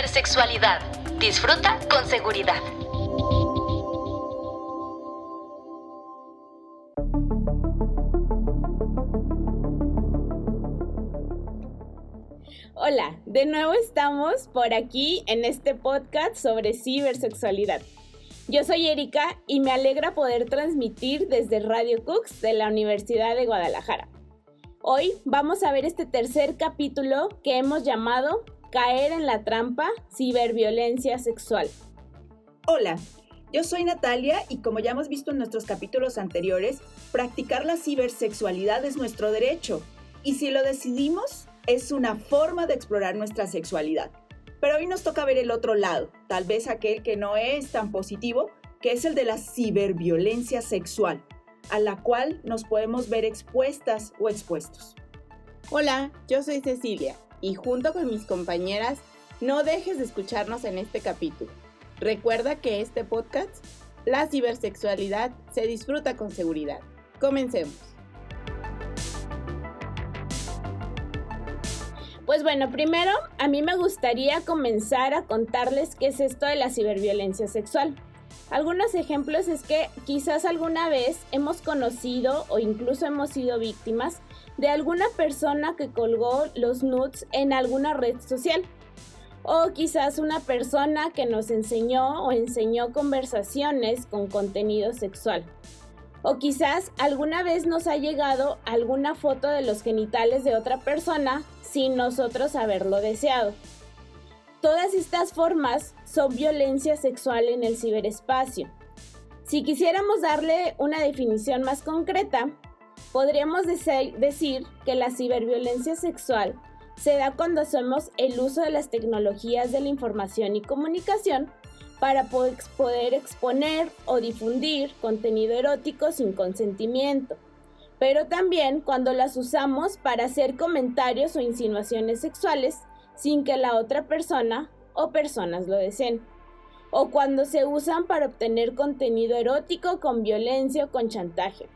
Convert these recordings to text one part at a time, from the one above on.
Cibersexualidad. Disfruta con seguridad. Hola, de nuevo estamos por aquí en este podcast sobre cibersexualidad. Yo soy Erika y me alegra poder transmitir desde Radio Cux de la Universidad de Guadalajara. Hoy vamos a ver este tercer capítulo que hemos llamado Caer en la trampa, ciberviolencia sexual. Hola, yo soy Natalia y como ya hemos visto en nuestros capítulos anteriores, practicar la cibersexualidad es nuestro derecho y si lo decidimos, es una forma de explorar nuestra sexualidad. Pero hoy nos toca ver el otro lado, tal vez aquel que no es tan positivo, que es el de la ciberviolencia sexual, a la cual nos podemos ver expuestas o expuestos. Hola, yo soy Cecilia y junto con mis compañeras, no dejes de escucharnos en este capítulo. Recuerda que este podcast, la cibersexualidad, se disfruta con seguridad. Comencemos. Pues bueno, primero a mí me gustaría comenzar a contarles qué es esto de la ciberviolencia sexual. Algunos ejemplos es que quizás alguna vez hemos conocido o incluso hemos sido víctimas de alguna persona que colgó los nudes en alguna red social. O quizás una persona que nos enseñó conversaciones con contenido sexual. O quizás alguna vez nos ha llegado alguna foto de los genitales de otra persona sin nosotros haberlo deseado. Todas estas formas son violencia sexual en el ciberespacio. Si quisiéramos darle una definición más concreta, podríamos decir que la ciberviolencia sexual se da cuando hacemos el uso de las tecnologías de la información y comunicación para poder exponer o difundir contenido erótico sin consentimiento, pero también cuando las usamos para hacer comentarios o insinuaciones sexuales sin que la otra persona o personas lo deseen, o cuando se usan para obtener contenido erótico con violencia o con chantaje,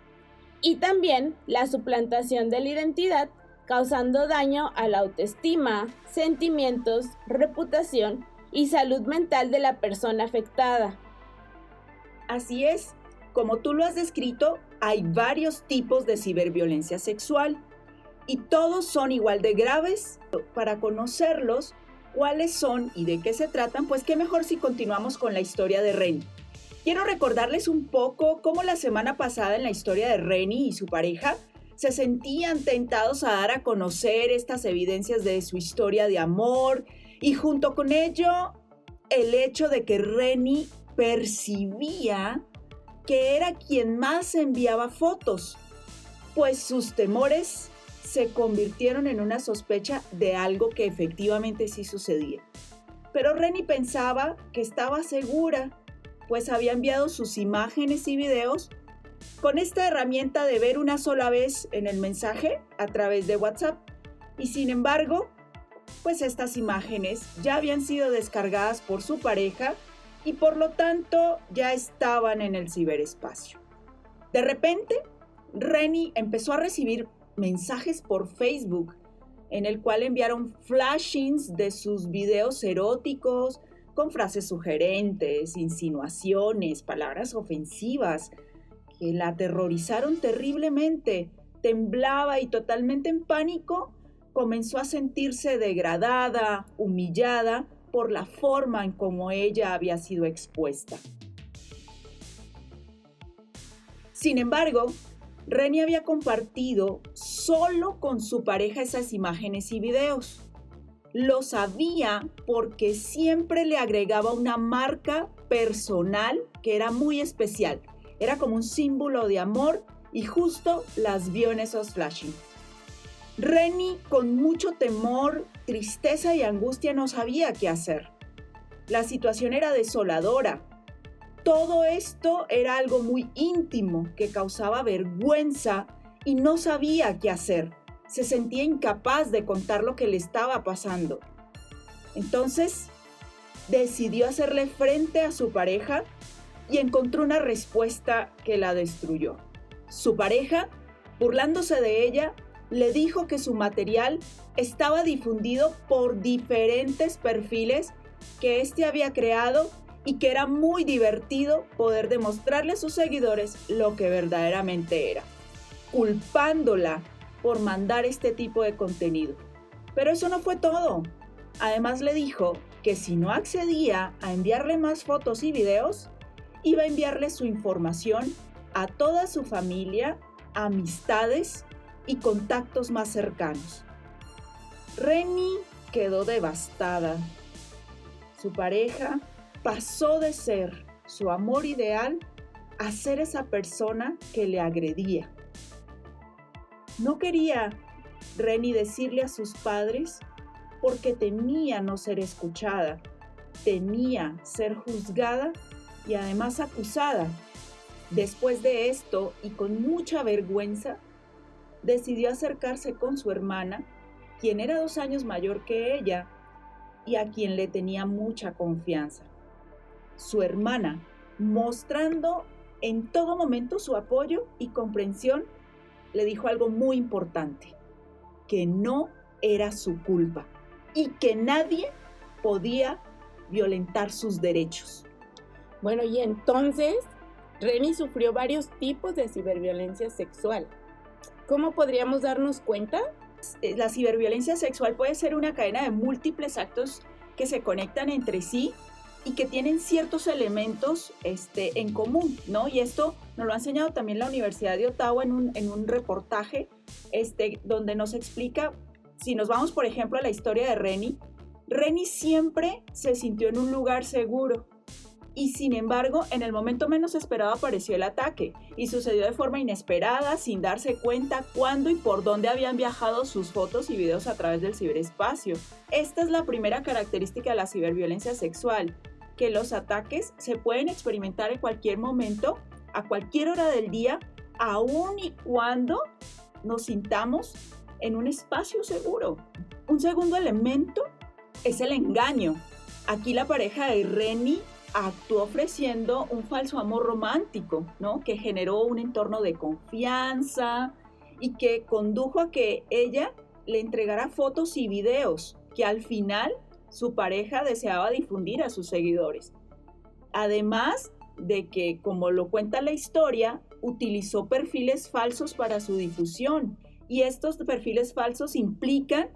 y también la suplantación de la identidad causando daño a la autoestima, sentimientos, reputación y salud mental de la persona afectada. Así es, como tú lo has descrito, hay varios tipos de ciberviolencia sexual y todos son igual de graves. Para conocerlos, cuáles son y de qué se tratan, pues qué mejor si continuamos con la historia de Reni. Quiero recordarles un poco cómo la semana pasada en la historia de Reni y su pareja se sentían tentados a dar a conocer estas evidencias de su historia de amor y junto con ello el hecho de que Reni percibía que era quien más enviaba fotos, pues sus temores se convirtieron en una sospecha de algo que efectivamente sí sucedía. Pero Reni pensaba que estaba segura, pues había enviado sus imágenes y videos con esta herramienta de ver una sola vez en el mensaje a través de WhatsApp. Y sin embargo, pues estas imágenes ya habían sido descargadas por su pareja y por lo tanto ya estaban en el ciberespacio. De repente, Reni empezó a recibir mensajes por Facebook en el cual enviaron flashings de sus videos eróticos con frases sugerentes, insinuaciones, palabras ofensivas que la aterrorizaron terriblemente. Temblaba y totalmente en pánico comenzó a sentirse degradada, humillada por la forma en cómo ella había sido expuesta. Sin embargo, Reni había compartido solo con su pareja esas imágenes y videos. Lo sabía porque siempre le agregaba una marca personal que era muy especial. Era como un símbolo de amor y justo las vio en esos flashing. Reni, con mucho temor, tristeza y angustia, no sabía qué hacer. La situación era desoladora. Todo esto era algo muy íntimo que causaba vergüenza y no sabía qué hacer. Se sentía incapaz de contar lo que le estaba pasando. Entonces, decidió hacerle frente a su pareja y encontró una respuesta que la destruyó. Su pareja, burlándose de ella, le dijo que su material estaba difundido por diferentes perfiles que éste había creado y que era muy divertido poder demostrarle a sus seguidores lo que verdaderamente era, culpándola por mandar este tipo de contenido. Pero eso no fue todo. Además le dijo que si no accedía a enviarle más fotos y videos, iba a enviarle su información a toda su familia, amistades y contactos más cercanos. Reni quedó devastada. Su pareja pasó de ser su amor ideal a ser esa persona que le agredía. No quería Reni decirle a sus padres porque temía no ser escuchada, temía ser juzgada y además acusada. Después de esto, y con mucha vergüenza, decidió acercarse con su hermana, quien era 2 años mayor que ella y a quien le tenía mucha confianza. Su hermana, mostrando en todo momento su apoyo y comprensión, le dijo algo muy importante, que no era su culpa y que nadie podía violentar sus derechos. Bueno, y entonces Reni sufrió varios tipos de ciberviolencia sexual. ¿Cómo podríamos darnos cuenta? La ciberviolencia sexual puede ser una cadena de múltiples actos que se conectan entre sí y que tienen ciertos elementos en común, ¿no? Y esto nos lo ha enseñado también la Universidad de Ottawa en un reportaje donde nos explica, si nos vamos por ejemplo a la historia de Reni siempre se sintió en un lugar seguro. Y sin embargo, en el momento menos esperado apareció el ataque y sucedió de forma inesperada, sin darse cuenta cuándo y por dónde habían viajado sus fotos y videos a través del ciberespacio. Esta es la primera característica de la ciberviolencia sexual, que los ataques se pueden experimentar en cualquier momento, a cualquier hora del día, aun y cuando nos sintamos en un espacio seguro. Un segundo elemento es el engaño. Aquí la pareja de Reni actuó ofreciendo un falso amor romántico, ¿no? Que generó un entorno de confianza y que condujo a que ella le entregara fotos y videos que al final su pareja deseaba difundir a sus seguidores. Además de que, como lo cuenta la historia, utilizó perfiles falsos para su difusión y estos perfiles falsos implican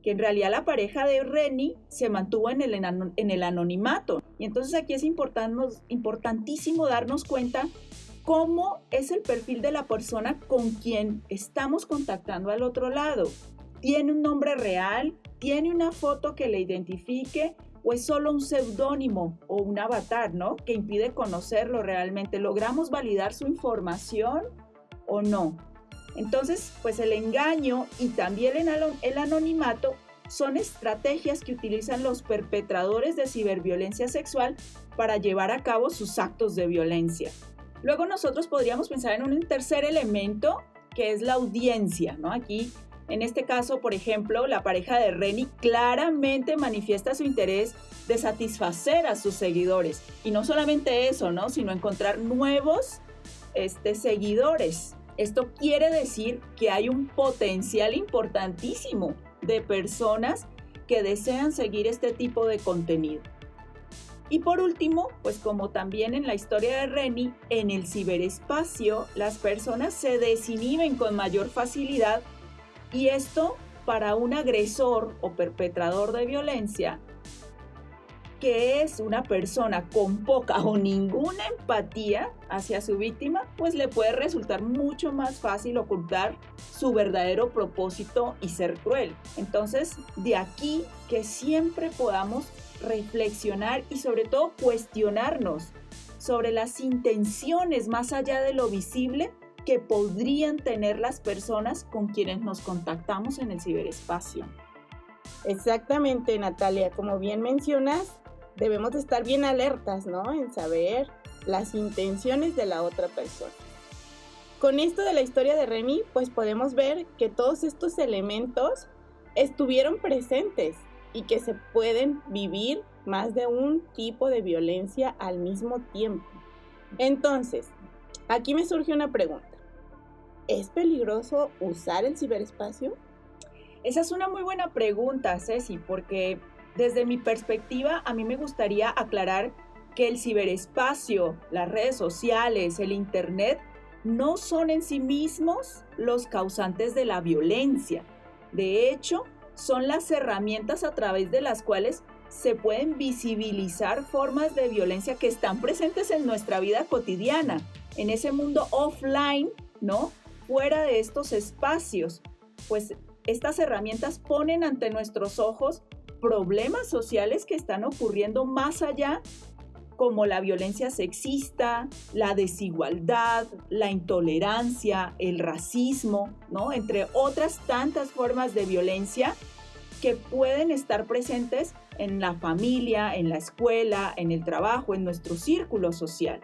que en realidad la pareja de Reni se mantuvo en el anonimato. Y entonces aquí es importantísimo darnos cuenta cómo es el perfil de la persona con quien estamos contactando al otro lado. ¿Tiene un nombre real? ¿Tiene una foto que le identifique? ¿O es solo un seudónimo o un avatar, ¿no? Que impide conocerlo realmente? ¿Logramos validar su información o no? Entonces, pues el engaño y también el anonimato son estrategias que utilizan los perpetradores de ciberviolencia sexual para llevar a cabo sus actos de violencia. Luego nosotros podríamos pensar en un tercer elemento que es la audiencia, ¿no? Aquí, en este caso, por ejemplo, la pareja de Reni claramente manifiesta su interés de satisfacer a sus seguidores. Y no solamente eso, ¿no? Sino encontrar nuevos seguidores. Esto quiere decir que hay un potencial importantísimo de personas que desean seguir este tipo de contenido. Y por último, pues como también en la historia de Reni, en el ciberespacio las personas se desinhiben con mayor facilidad y esto para un agresor o perpetrador de violencia que es una persona con poca o ninguna empatía hacia su víctima, pues le puede resultar mucho más fácil ocultar su verdadero propósito y ser cruel. Entonces, de aquí que siempre podamos reflexionar y sobre todo cuestionarnos sobre las intenciones más allá de lo visible que podrían tener las personas con quienes nos contactamos en el ciberespacio. Exactamente, Natalia, como bien mencionas, debemos de estar bien alertas, ¿no? En saber las intenciones de la otra persona. Con esto de la historia de Reni, pues podemos ver que todos estos elementos estuvieron presentes y que se pueden vivir más de un tipo de violencia al mismo tiempo. Entonces, aquí me surge una pregunta. ¿Es peligroso usar el ciberespacio? Esa es una muy buena pregunta, Ceci, porque Desde mi perspectiva, a mí me gustaría aclarar que el ciberespacio, las redes sociales, el internet, no son en sí mismos los causantes de la violencia. De hecho, son las herramientas a través de las cuales se pueden visibilizar formas de violencia que están presentes en nuestra vida cotidiana, en ese mundo offline, ¿no? Fuera de estos espacios. Pues estas herramientas ponen ante nuestros ojos problemas sociales que están ocurriendo más allá, como la violencia sexista, la desigualdad, la intolerancia, el racismo, ¿no? Entre otras tantas formas de violencia que pueden estar presentes en la familia, en la escuela, en el trabajo, en nuestro círculo social.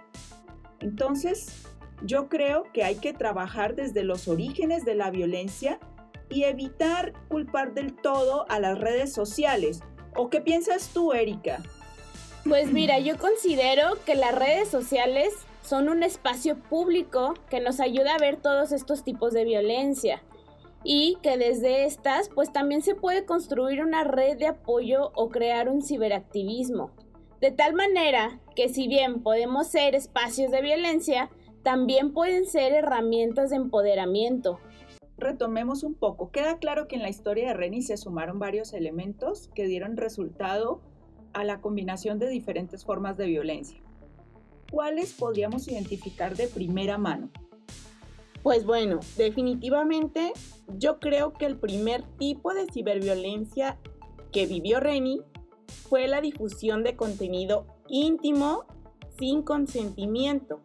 Entonces, yo creo que hay que trabajar desde los orígenes de la violencia y evitar culpar del todo a las redes sociales. ¿O qué piensas tú, Erika? Pues mira, yo considero que las redes sociales son un espacio público que nos ayuda a ver todos estos tipos de violencia y que desde estas pues también se puede construir una red de apoyo o crear un ciberactivismo. De tal manera que si bien podemos ser espacios de violencia, también pueden ser herramientas de empoderamiento. Retomemos un poco. Queda claro que en la historia de Reni se sumaron varios elementos que dieron resultado a la combinación de diferentes formas de violencia. ¿Cuáles podríamos identificar de primera mano? Pues bueno, definitivamente yo creo que el primer tipo de ciberviolencia que vivió Reni fue la difusión de contenido íntimo sin consentimiento,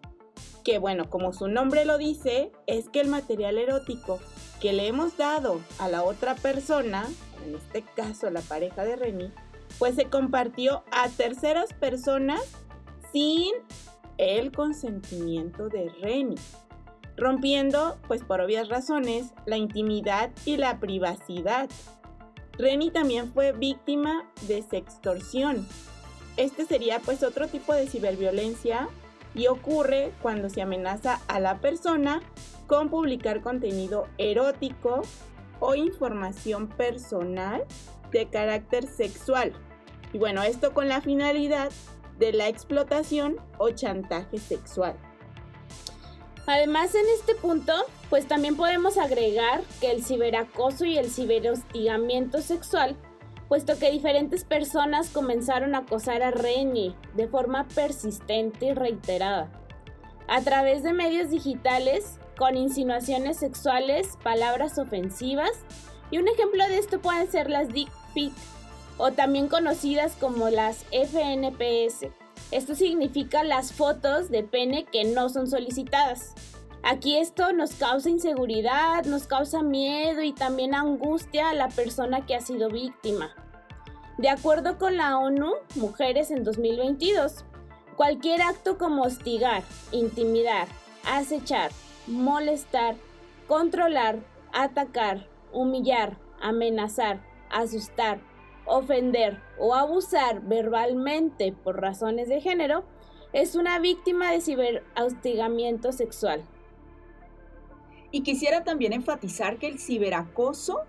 que bueno, como su nombre lo dice, es que el material erótico que le hemos dado a la otra persona, en este caso la pareja de Reni, pues se compartió a terceras personas sin el consentimiento de Reni, rompiendo, pues por obvias razones, la intimidad y la privacidad. Reni también fue víctima de sextorsión. Este sería pues otro tipo de ciberviolencia y ocurre cuando se amenaza a la persona con publicar contenido erótico o información personal de carácter sexual. Y bueno, esto con la finalidad de la explotación o chantaje sexual. Además, en este punto, pues también podemos agregar que el ciberacoso y el ciberhostigamiento sexual, puesto que diferentes personas comenzaron a acosar a Reni de forma persistente y reiterada, a través de medios digitales, con insinuaciones sexuales, palabras ofensivas, y un ejemplo de esto pueden ser las dick pic, o también conocidas como las FNPS. Esto significa las fotos de pene que no son solicitadas. Aquí esto nos causa inseguridad, nos causa miedo y también angustia a la persona que ha sido víctima. De acuerdo con la ONU Mujeres en 2022, cualquier acto como hostigar, intimidar, acechar, molestar, controlar, atacar, humillar, amenazar, asustar, ofender o abusar verbalmente por razones de género es una víctima de ciberhostigamiento sexual. Y quisiera también enfatizar que el ciberacoso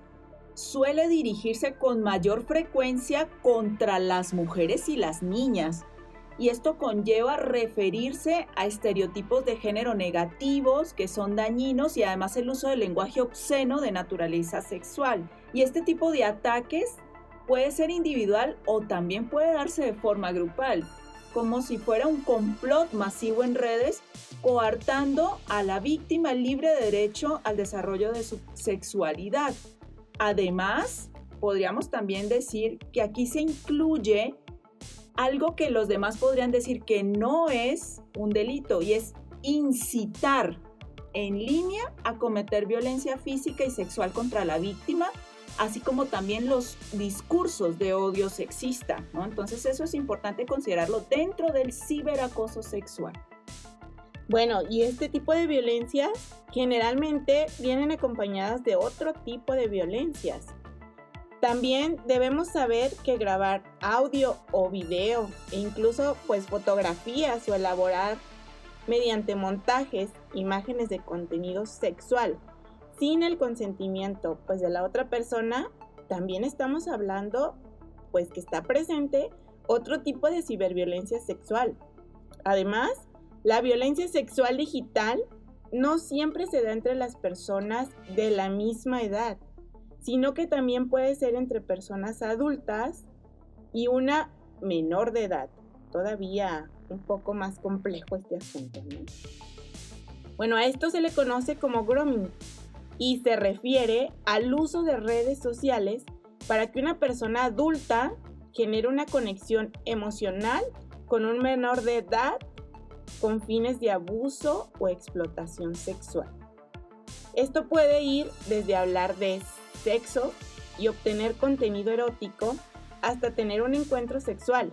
suele dirigirse con mayor frecuencia contra las mujeres y las niñas, y esto conlleva referirse a estereotipos de género negativos que son dañinos y además el uso del lenguaje obsceno de naturaleza sexual. Y este tipo de ataques puede ser individual o también puede darse de forma grupal, como si fuera un complot masivo en redes, coartando a la víctima el libre derecho al desarrollo de su sexualidad. Además, podríamos también decir que aquí se incluye algo que los demás podrían decir que no es un delito, y es incitar en línea a cometer violencia física y sexual contra la víctima, así como también los discursos de odio sexista, ¿no? Entonces eso es importante considerarlo dentro del ciberacoso sexual. Bueno, y este tipo de violencias generalmente vienen acompañadas de otro tipo de violencias. También debemos saber que grabar audio o video e incluso pues fotografías o elaborar mediante montajes imágenes de contenido sexual sin el consentimiento pues de la otra persona, también estamos hablando pues que está presente otro tipo de ciberviolencia sexual. Además, la violencia sexual digital no siempre se da entre las personas de la misma edad, sino que también puede ser entre personas adultas y una menor de edad. Todavía un poco más complejo este asunto, ¿no? Bueno, a esto se le conoce como grooming y se refiere al uso de redes sociales para que una persona adulta genere una conexión emocional con un menor de edad con fines de abuso o explotación sexual. Esto puede ir desde hablar de sexo y obtener contenido erótico hasta tener un encuentro sexual.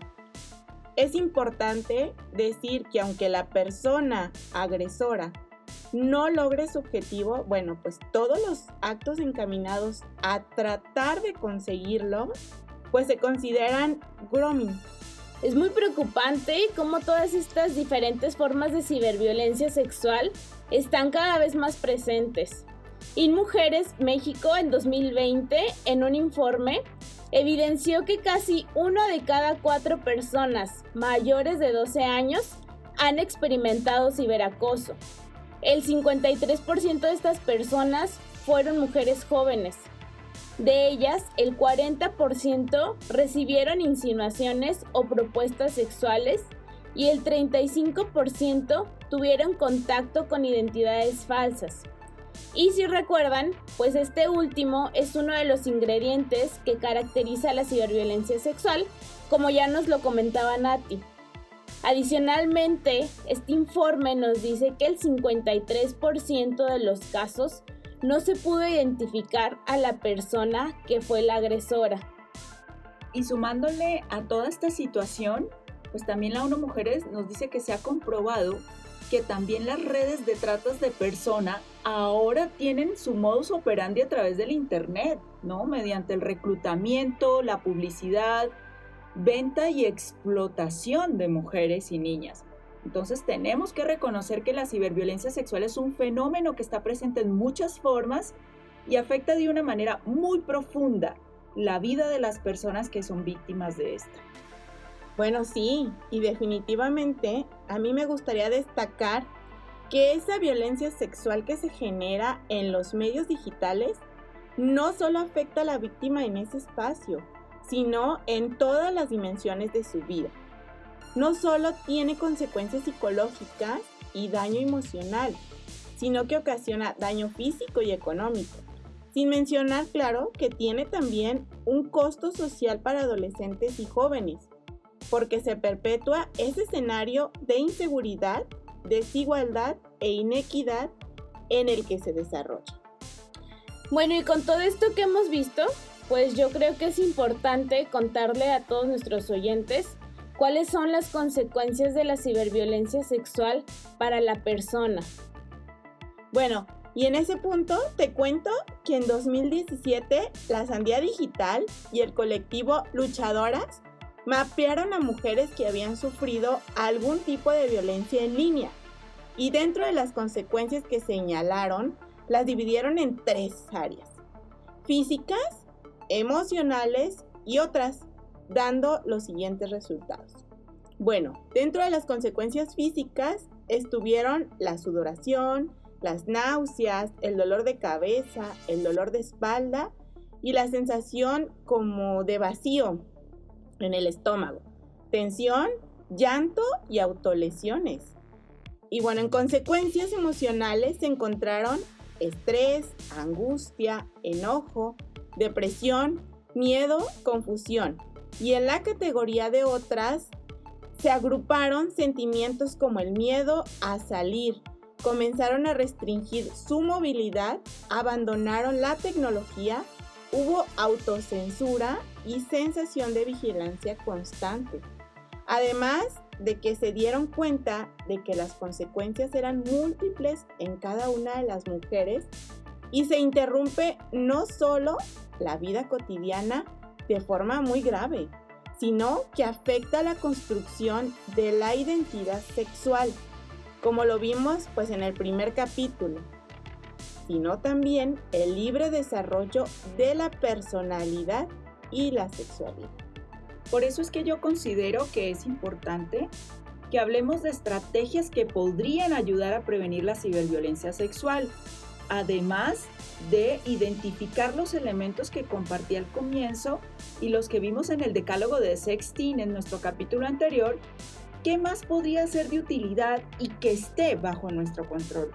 Es importante decir que aunque la persona agresora no logre su objetivo, bueno, pues todos los actos encaminados a tratar de conseguirlo, pues se consideran grooming. Es muy preocupante cómo todas estas diferentes formas de ciberviolencia sexual están cada vez más presentes. InMujeres México en 2020, en un informe, evidenció que casi 1 de cada 4 personas mayores de 12 años han experimentado ciberacoso. El 53% de estas personas fueron mujeres jóvenes. De ellas, el 40% recibieron insinuaciones o propuestas sexuales y el 35% tuvieron contacto con identidades falsas. Y si recuerdan, pues este último es uno de los ingredientes que caracteriza la ciberviolencia sexual, como ya nos lo comentaba Nati. Adicionalmente, este informe nos dice que el 53% de los casos no se pudo identificar a la persona que fue la agresora. Y sumándole a toda esta situación, pues también la ONU Mujeres nos dice que se ha comprobado que también las redes de tratas de persona ahora tienen su modus operandi a través del internet, ¿no? Mediante el reclutamiento, la publicidad, venta y explotación de mujeres y niñas. Entonces tenemos que reconocer que la ciberviolencia sexual es un fenómeno que está presente en muchas formas y afecta de una manera muy profunda la vida de las personas que son víctimas de esta. Bueno, sí, y definitivamente a mí me gustaría destacar que esa violencia sexual que se genera en los medios digitales no solo afecta a la víctima en ese espacio, sino en todas las dimensiones de su vida. No solo tiene consecuencias psicológicas y daño emocional, sino que ocasiona daño físico y económico. Sin mencionar, claro, que tiene también un costo social para adolescentes y jóvenes, porque se perpetúa ese escenario de inseguridad, desigualdad e inequidad en el que se desarrolla. Bueno, y con todo esto que hemos visto, pues yo creo que es importante contarle a todos nuestros oyentes cuáles son las consecuencias de la ciberviolencia sexual para la persona. Bueno, y en ese punto te cuento que en 2017 la Sandía Digital y el colectivo Luchadoras mapearon a mujeres que habían sufrido algún tipo de violencia en línea y dentro de las consecuencias que señalaron las dividieron en 3 áreas: físicas, emocionales y otras, dando los siguientes resultados. Bueno, dentro de las consecuencias físicas estuvieron la sudoración, las náuseas, el dolor de cabeza, el dolor de espalda y la sensación como de vacío en el estómago, tensión, llanto y autolesiones. Y bueno, en consecuencias emocionales se encontraron estrés, angustia, enojo, depresión, miedo, confusión. Y en la categoría de otras se agruparon sentimientos como el miedo a salir, comenzaron a restringir su movilidad, abandonaron la tecnología, hubo autocensura y sensación de vigilancia constante. Además de que se dieron cuenta de que las consecuencias eran múltiples en cada una de las mujeres y se interrumpe no solo la vida cotidiana de forma muy grave, sino que afecta la construcción de la identidad sexual, como lo vimos pues en el primer capítulo, sino también el libre desarrollo de la personalidad y la sexualidad. Por eso es que yo considero que es importante que hablemos de estrategias que podrían ayudar a prevenir la ciberviolencia sexual, además de identificar los elementos que compartí al comienzo y los que vimos en el decálogo de sexting en nuestro capítulo anterior. ¿Qué más podría ser de utilidad y que esté bajo nuestro control?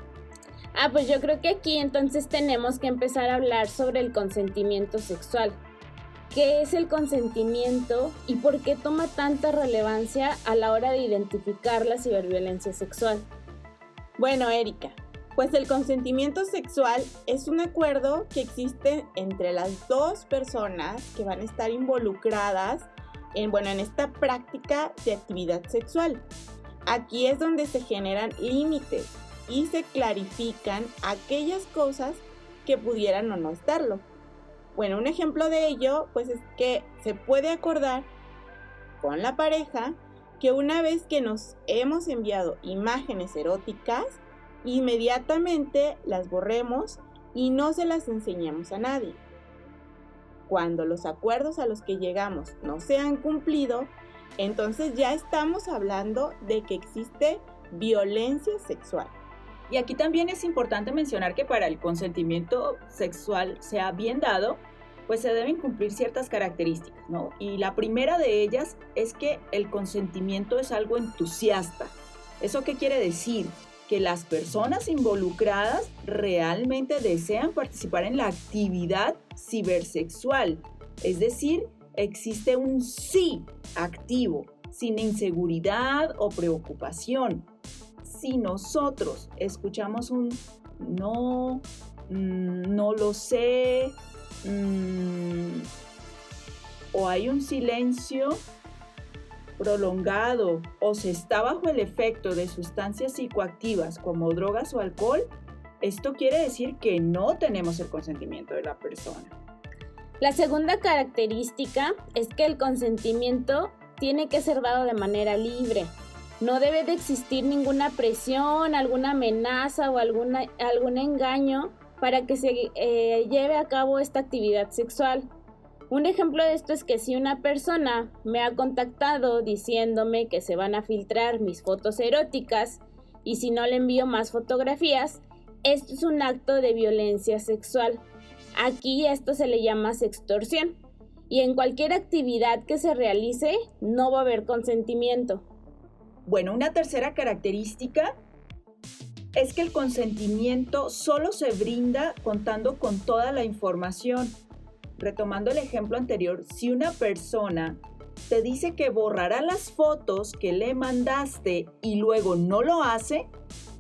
Pues yo creo que aquí entonces tenemos que empezar a hablar sobre el consentimiento sexual. ¿Qué es el consentimiento y por qué toma tanta relevancia a la hora de identificar la ciberviolencia sexual? Bueno, Erika, pues el consentimiento sexual es un acuerdo que existe entre las dos personas que van a estar involucradas en esta práctica de actividad sexual. Aquí es donde se generan límites y se clarifican aquellas cosas que pudieran o no estarlo. Bueno, un ejemplo de ello pues es que se puede acordar con la pareja que una vez que nos hemos enviado imágenes eróticas, inmediatamente las borremos y no se las enseñemos a nadie. Cuando los acuerdos a los que llegamos no se han cumplido, entonces ya estamos hablando de que existe violencia sexual. Y aquí también es importante mencionar que para el consentimiento sexual sea bien dado, pues se deben cumplir ciertas características, ¿no? Y la primera de ellas es que el consentimiento es algo entusiasta. ¿Eso qué quiere decir? Que las personas involucradas realmente desean participar en la actividad cibersexual. Es decir, existe un sí activo, sin inseguridad o preocupación. Si nosotros escuchamos un no, no lo sé, o hay un silencio prolongado o se está bajo el efecto de sustancias psicoactivas como drogas o alcohol, esto quiere decir que no tenemos el consentimiento de la persona. La segunda característica es que el consentimiento tiene que ser dado de manera libre. No debe de existir ninguna presión, alguna amenaza o algún engaño para que se lleve a cabo esta actividad sexual. Un ejemplo de esto es que si una persona me ha contactado diciéndome que se van a filtrar mis fotos eróticas y si no le envío más fotografías, esto es un acto de violencia sexual. Aquí esto se le llama sextorsión y en cualquier actividad que se realice no va a haber consentimiento. Bueno, una tercera característica es que el consentimiento solo se brinda contando con toda la información. Retomando el ejemplo anterior, si una persona te dice que borrará las fotos que le mandaste y luego no lo hace,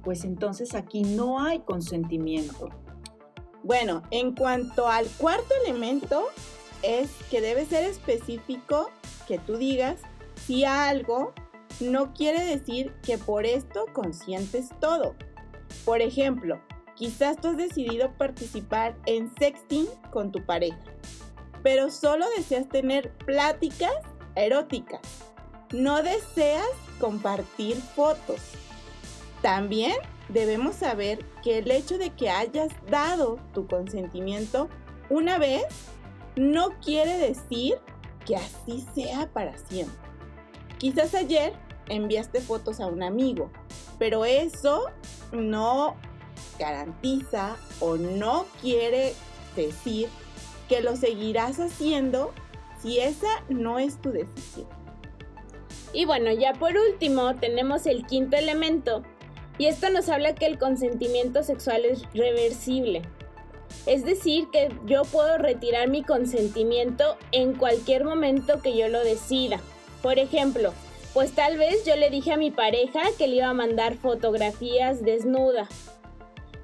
pues entonces aquí no hay consentimiento. Bueno, en cuanto al cuarto elemento, es que debe ser específico que tú digas si algo no quiere decir que por esto consientes todo. Por ejemplo, quizás tú has decidido participar en sexting con tu pareja, pero solo deseas tener pláticas eróticas. No deseas compartir fotos. También debemos saber que el hecho de que hayas dado tu consentimiento una vez no quiere decir que así sea para siempre. Quizás ayer enviaste fotos a un amigo, pero eso no garantiza o no quiere decir que lo seguirás haciendo si esa no es tu decisión. Y bueno, ya por último tenemos el quinto elemento, y esto nos habla que el consentimiento sexual es reversible. Es decir, que yo puedo retirar mi consentimiento en cualquier momento que yo lo decida. Por ejemplo, pues tal vez yo le dije a mi pareja que le iba a mandar fotografías desnuda.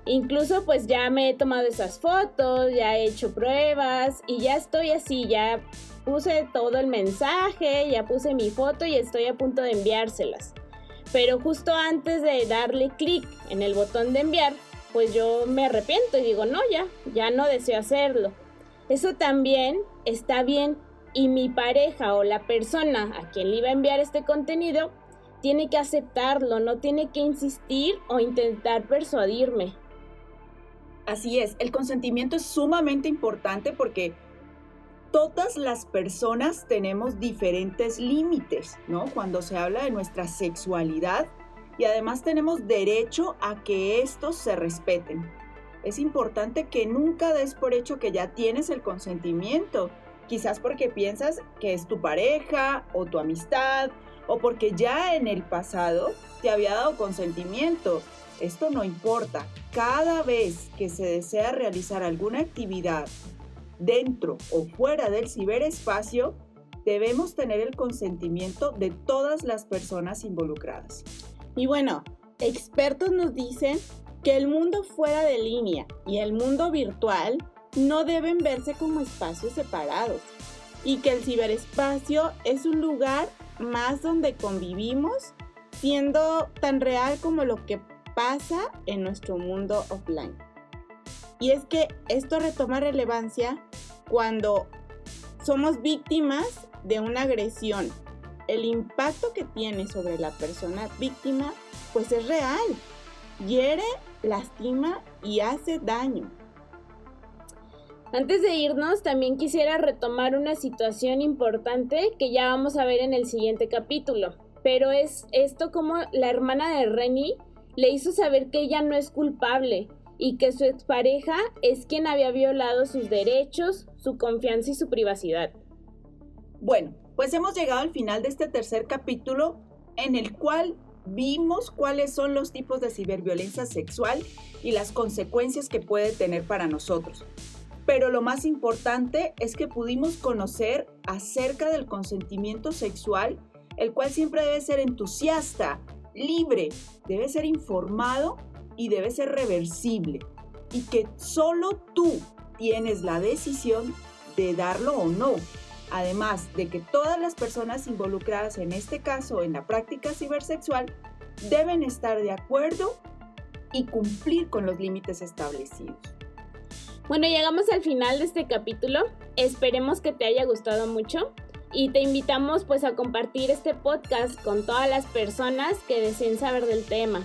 Incluso pues ya me he tomado esas fotos, ya he hecho pruebas y ya estoy así, ya puse todo el mensaje, ya puse mi foto y estoy a punto de enviárselas. Pero justo antes de darle clic en el botón de enviar, pues yo me arrepiento y digo, no, ya no deseo hacerlo. Eso también está bien y mi pareja o la persona a quien le iba a enviar este contenido tiene que aceptarlo, no tiene que insistir o intentar persuadirme. Así es, el consentimiento es sumamente importante porque todas las personas tenemos diferentes límites, ¿no? Cuando se habla de nuestra sexualidad, y además tenemos derecho a que estos se respeten. Es importante que nunca des por hecho que ya tienes el consentimiento, quizás porque piensas que es tu pareja o tu amistad, o porque ya en el pasado te había dado consentimiento. Esto no importa. Cada vez que se desea realizar alguna actividad dentro o fuera del ciberespacio, debemos tener el consentimiento de todas las personas involucradas. Y bueno, expertos nos dicen que el mundo fuera de línea y el mundo virtual no deben verse como espacios separados y que el ciberespacio es un lugar más donde convivimos, siendo tan real como lo que pasa en nuestro mundo offline. Y es que esto retoma relevancia cuando somos víctimas de una agresión. El impacto que tiene sobre la persona víctima pues es real, hiere, lastima y hace daño. Antes de irnos, también quisiera retomar una situación importante que ya vamos a ver en el siguiente capítulo, pero es esto como la hermana de Renny le hizo saber que ella no es culpable y que su expareja es quien había violado sus derechos, su confianza y su privacidad. Bueno, pues hemos llegado al final de este tercer capítulo en el cual vimos cuáles son los tipos de ciberviolencia sexual y las consecuencias que puede tener para nosotros. Pero lo más importante es que pudimos conocer acerca del consentimiento sexual, el cual siempre debe ser entusiasta, libre, debe ser informado y debe ser reversible. Y que solo tú tienes la decisión de darlo o no. Además de que todas las personas involucradas en este caso en la práctica cibersexual deben estar de acuerdo y cumplir con los límites establecidos. Bueno, llegamos al final de este capítulo. Esperemos que te haya gustado mucho y te invitamos pues a compartir este podcast con todas las personas que deseen saber del tema.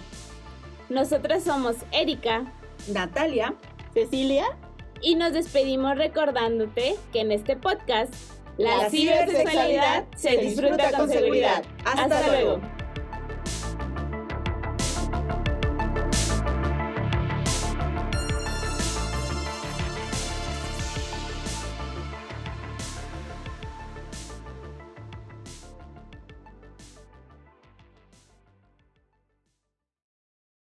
Nosotras somos Erika, Natalia, Cecilia y nos despedimos recordándote que en este podcast la cibersexualidad se disfruta con seguridad. Hasta luego.